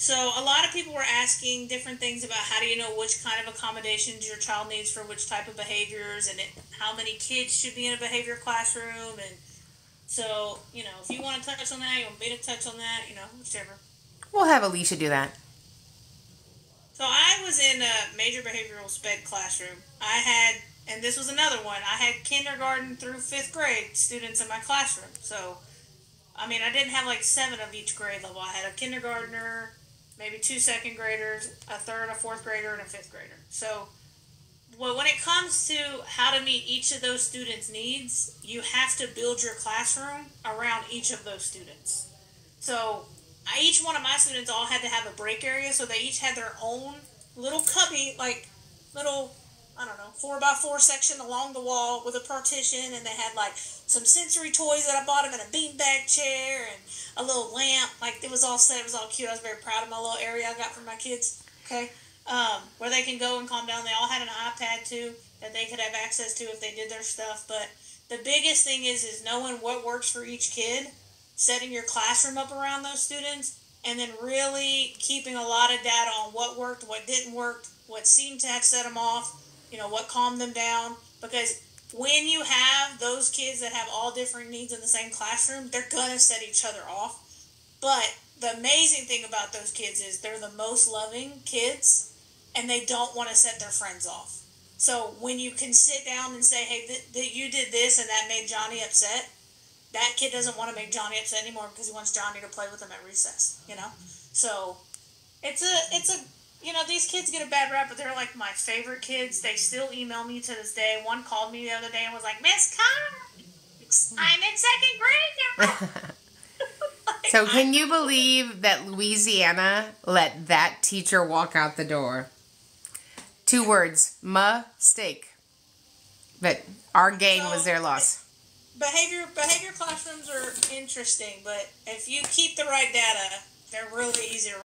So a lot of people were asking different things about how do you know which kind of accommodations your child needs for which type of behaviors, and how many kids should be in a behavior classroom. And so, if you want to touch on that, you want me to touch on that, whichever. We'll have Alicia do that. So I was in a major behavioral sped classroom. And this was another one. I had kindergarten through fifth grade students in my classroom. So, I mean, I didn't have like 7 of each grade level. I had a kindergartner, maybe 2 second graders, a third, a fourth grader, and a fifth grader. So, well, when it comes to how to meet each of those students' needs, you have to build your classroom around each of those students. So, each one of my students all had to have a break area, so they each had their own little cubby, like little, I don't know, 4x4 section along the wall with a partition, and they had like some sensory toys that I bought them, and a beanbag chair, and a little lamp. Like, it was all set, it was all cute. I was very proud of my little area I got for my kids, okay? Where they can go and calm down. They all had an iPad too that they could have access to if they did their stuff. But the biggest thing is knowing what works for each kid, setting your classroom up around those students, and then really keeping a lot of data on what worked, what didn't work, what seemed to have set them off, what calmed them down. Because when you have those kids that have all different needs in the same classroom, they're going to set each other off. But the amazing thing about those kids is they're the most loving kids, and they don't want to set their friends off. So when you can sit down and say, hey, you did this and that made Johnny upset, that kid doesn't want to make Johnny upset anymore because he wants Johnny to play with him at recess, So it's a these kids get a bad rap, but they're like my favorite kids. They still email me to this day. One called me the other day and was like, Miss Carr, I'm in second grade now. So can you believe that Louisiana let that teacher walk out the door? 2 words, mistake. But our gain was their loss. Behavior classrooms are interesting, but if you keep the right data, they're really easy to